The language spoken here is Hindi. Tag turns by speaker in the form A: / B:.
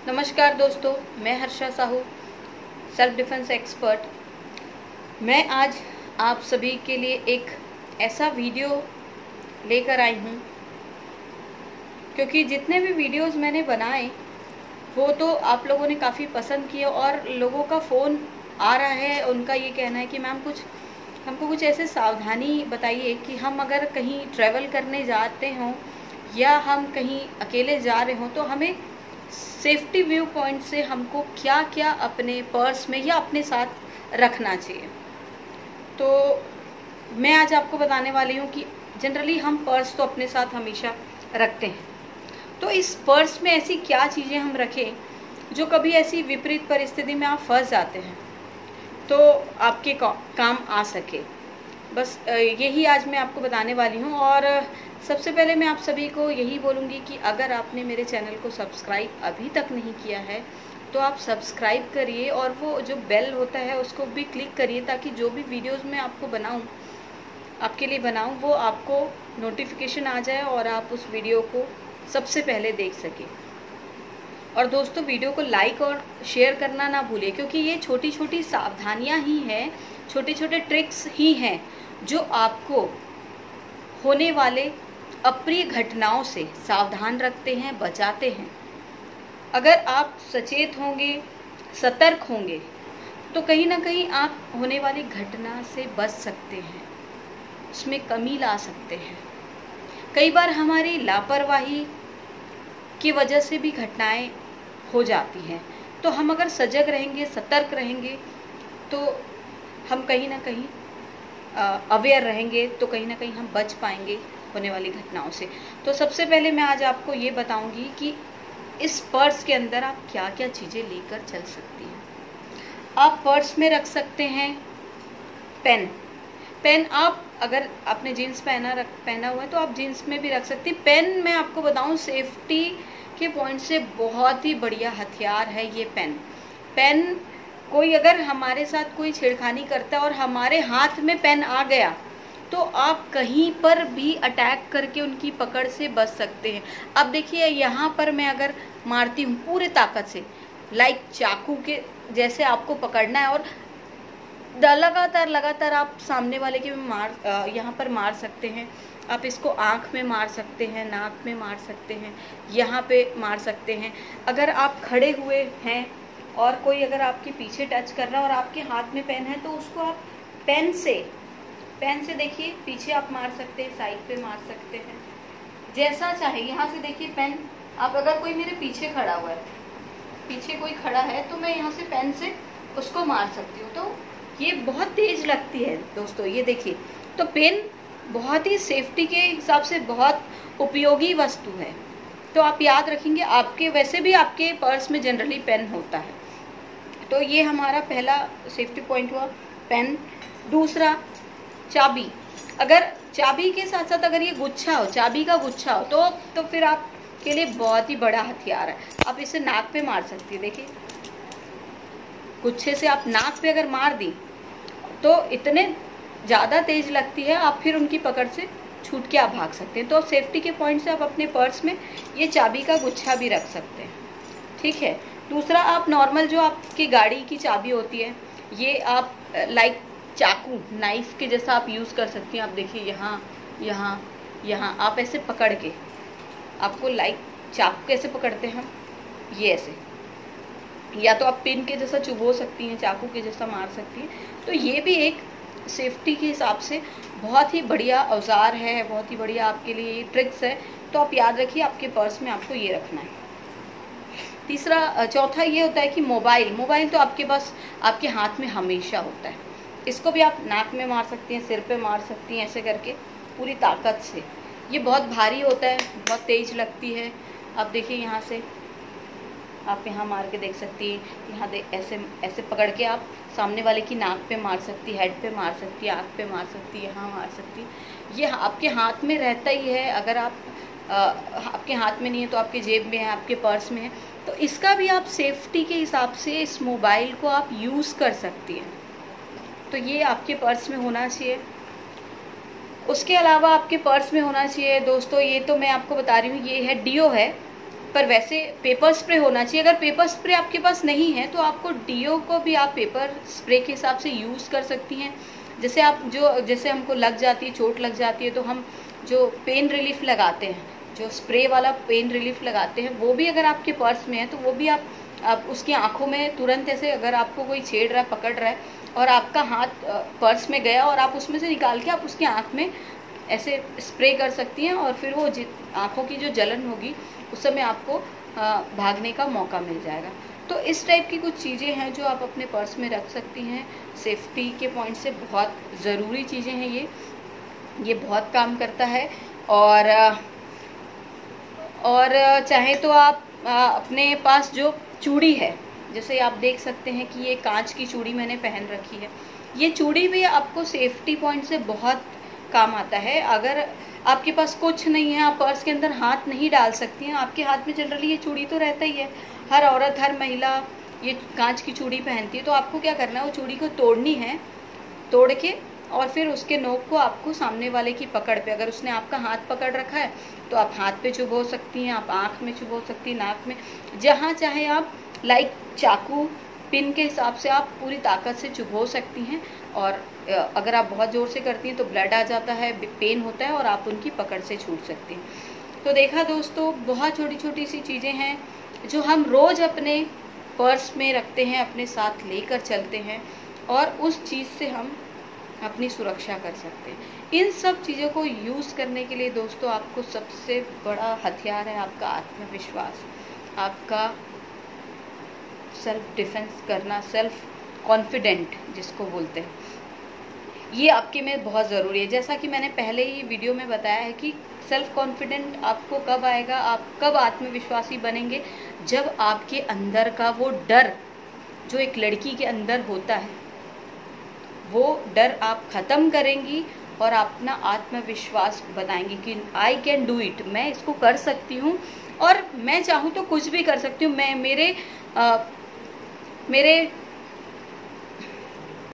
A: नमस्कार दोस्तों, मैं Harsha Sahu, self defence expert. मैं आज आप सभी के लिए एक ऐसा वीडियो लेकर आई हूँ क्योंकि जितने भी वीडियोस मैंने बनाए वो तो आप लोगों ने काफ़ी पसंद किए और लोगों का फ़ोन आ रहा है। उनका ये कहना है कि मैम हमको कुछ ऐसे सावधानी बताइए कि हम अगर कहीं ट्रैवल करने जाते हों या हम कहीं अकेले जा रहे हों तो हमें सेफ्टी व्यू पॉइंट से हमको क्या क्या अपने पर्स में या अपने साथ रखना चाहिए। तो मैं आज आपको बताने वाली हूँ कि जनरली हम पर्स तो अपने साथ हमेशा रखते हैं, तो इस पर्स में ऐसी क्या चीज़ें हम रखें जो कभी ऐसी विपरीत परिस्थिति में आप फंस जाते हैं तो आपके काम आ सके। बस यही आज मैं आपको बताने वाली हूँ। और सबसे पहले मैं आप सभी को यही बोलूँगी कि अगर आपने मेरे चैनल को सब्सक्राइब अभी तक नहीं किया है तो आप सब्सक्राइब करिए और वो जो बेल होता है उसको भी क्लिक करिए ताकि जो भी वीडियोस मैं आपको आपके लिए बनाऊँ वो आपको नोटिफिकेशन आ जाए और आप उस वीडियो को सबसे पहले देख सकें। और दोस्तों, वीडियो को लाइक और शेयर करना ना भूलिए क्योंकि ये छोटी छोटी सावधानियां ही हैं, छोटे छोटे ट्रिक्स ही हैं जो आपको होने वाले अप्रिय घटनाओं से सावधान रखते हैं, बचाते हैं। अगर आप सचेत होंगे, सतर्क होंगे तो कहीं ना कहीं आप होने वाली घटना से बच सकते हैं, उसमें कमी ला सकते हैं। कई बार हमारी लापरवाही की वजह से भी घटनाएं हो जाती हैं, तो हम अगर सजग रहेंगे, सतर्क रहेंगे तो हम कहीं ना कहीं अवेयर रहेंगे, तो कहीं ना कहीं हम बच पाएंगे होने वाली घटनाओं से। तो सबसे पहले मैं आज आपको ये बताऊंगी कि इस पर्स के अंदर आप क्या क्या चीज़ें लेकर चल सकती हैं। आप पर्स में रख सकते हैं पेन। आप अगर आपने जीन्स पहना हुआ है तो आप जीन्स में भी रख सकती हैं। पेन मैं आपको बताऊं सेफ्टी के पॉइंट से बहुत ही बढ़िया हथियार है ये पेन। कोई अगर हमारे साथ कोई छेड़खानी करता है और हमारे हाथ में पेन आ गया तो आप कहीं पर भी अटैक करके उनकी पकड़ से बच सकते हैं। अब देखिए, यहाँ पर मैं अगर मारती हूँ पूरे ताकत से, लाइक चाकू के जैसे आपको पकड़ना है और लगातार आप सामने वाले के यहाँ पर मार सकते हैं। आप इसको आँख में मार सकते हैं, नाक में मार सकते हैं, यहाँ पे मार सकते हैं। अगर आप खड़े हुए हैं और कोई अगर आपके पीछे टच कर रहा है और आपके हाथ में पेन है तो उसको आप पेन से देखिए पीछे आप मार सकते हैं, साइड पे मार सकते हैं, जैसा चाहे। यहाँ से देखिए पेन, आप अगर कोई मेरे पीछे खड़ा हुआ है, पीछे कोई खड़ा है तो मैं यहाँ से पेन से उसको मार सकती हूँ। तो ये बहुत तेज लगती है दोस्तों, ये देखिए। तो पेन बहुत ही सेफ्टी के हिसाब से बहुत उपयोगी वस्तु है। तो आप याद रखेंगे, आपके वैसे भी आपके पर्स में जनरली पेन होता है। तो ये हमारा पहला सेफ्टी पॉइंट हुआ पेन। दूसरा, चाबी। अगर चाबी के साथ साथ अगर ये गुच्छा हो, चाबी का गुच्छा हो तो फिर आपके लिए बहुत ही बड़ा हथियार है। आप इसे नाक पे मार सकती है। देखिए, गुच्छे से आप नाक पे अगर मार दी तो इतने ज़्यादा तेज लगती है, आप फिर उनकी पकड़ से छूट के आप भाग सकते हैं। तो सेफ्टी के पॉइंट से आप अपने पर्स में ये चाबी का गुच्छा भी रख सकते हैं, ठीक है। दूसरा, आप नॉर्मल जो आपकी गाड़ी की चाबी होती है, ये आप लाइक चाकू, नाइफ के जैसा आप यूज़ कर सकती हैं। आप देखिए, यहाँ आप ऐसे पकड़ के, आपको लाइक चाकू कैसे पकड़ते हैं हम, ये ऐसे, या तो आप पिन के जैसा चुभो सकती हैं, चाकू के जैसा मार सकती हैं। तो ये भी एक सेफ्टी के हिसाब से बहुत ही बढ़िया औजार है, बहुत ही बढ़िया आपके लिए ट्रिक्स है। तो आप याद रखिए, आपके पर्स में आपको ये रखना है। चौथा ये होता है कि मोबाइल तो आपके पास, आपके हाथ में हमेशा होता है। इसको भी आप नाक में मार सकती हैं, सिर पे मार सकती हैं, ऐसे करके पूरी ताकत से। ये बहुत भारी होता है, बहुत तेज लगती है। आप देखिए, यहाँ से आप यहाँ मार के देख सकती हैं, यहाँ ऐसे पकड़ के आप सामने वाले की नाक पे मार सकती, हेड पे मार सकती, आँख पे मार सकती, यहाँ मार सकती। ये आपके हाथ में रहता ही है। अगर आप आपके हाथ में नहीं है तो आपके जेब में है, आपके पर्स में है, तो इसका भी आप सेफ्टी के हिसाब से इस मोबाइल को आप यूज़ कर सकती हैं। तो ये आपके पर्स में होना चाहिए। उसके अलावा आपके पर्स में होना चाहिए दोस्तों, ये तो मैं आपको बता रही हूँ, ये है डीओ है, पर वैसे पेपर स्प्रे होना चाहिए। अगर पेपर स्प्रे आपके पास नहीं है तो आपको डीओ को भी आप पेपर स्प्रे के हिसाब से यूज़ कर सकती हैं। जैसे हमको लग जाती है, चोट लग जाती है, तो हम जो पेन रिलीफ लगाते हैं, जो स्प्रे वाला पेन रिलीफ लगाते हैं, वो भी अगर आपके पर्स में है तो वो भी आप उसकी आंखों में तुरंत ऐसे, अगर आपको कोई छेड़ रहा है, पकड़ रहा है और आपका हाथ पर्स में गया और आप उसमें से निकाल के आप उसकी आंख में ऐसे स्प्रे कर सकती हैं, और फिर वो आंखों की जो जलन होगी उस समय आपको भागने का मौका मिल जाएगा। तो इस टाइप की कुछ चीज़ें हैं जो आप अपने पर्स में रख सकती हैं। सेफ्टी के पॉइंट से बहुत ज़रूरी चीज़ें हैं ये बहुत काम करता है। और चाहे तो आप अपने पास जो चूड़ी है, जैसे आप देख सकते हैं कि ये कांच की चूड़ी मैंने पहन रखी है, ये चूड़ी भी आपको सेफ्टी पॉइंट से बहुत काम आता है। अगर आपके पास कुछ नहीं है, आप पर्स के अंदर हाथ नहीं डाल सकती हैं, आपके हाथ में जनरली ये चूड़ी तो रहता ही है, हर औरत, हर महिला ये कांच की चूड़ी पहनती है। तो आपको क्या करना है, वो चूड़ी को तोड़नी है, तोड़ के और फिर उसके नोक को आपको सामने वाले की पकड़ पे, अगर उसने आपका हाथ पकड़ रखा है तो आप हाथ पे चुभो सकती हैं, आप आँख में चुभो सकती हैं, नाक में, जहाँ चाहे आप, लाइक चाकू पिन के हिसाब से आप पूरी ताकत से चुभो सकती हैं। और अगर आप बहुत ज़ोर से करती हैं तो ब्लड आ जाता है, पेन होता है और आप उनकी पकड़ से छूट सकती हैं। तो देखा दोस्तों, बहुत छोटी छोटी सी चीज़ें हैं जो हम रोज़ अपने पर्स में रखते हैं, अपने साथ लेकर चलते हैं, और उस चीज़ से हम अपनी सुरक्षा कर सकते हैं। इन सब चीज़ों को यूज़ करने के लिए दोस्तों आपको सबसे बड़ा हथियार है आपका आत्मविश्वास, आपका सेल्फ डिफेंस करना, सेल्फ कॉन्फिडेंट जिसको बोलते हैं, ये आपके में बहुत ज़रूरी है। जैसा कि मैंने पहले ही वीडियो में बताया है कि सेल्फ कॉन्फिडेंट आपको कब आएगा, आप कब आत्मविश्वासी बनेंगे, जब आपके अंदर का वो डर जो एक लड़की के अंदर होता है, वो डर आप ख़त्म करेंगी और अपना आत्मविश्वास बताएंगी कि आई कैन डू इट, मैं इसको कर सकती हूँ और मैं चाहूँ तो कुछ भी कर सकती हूँ। मैं मेरे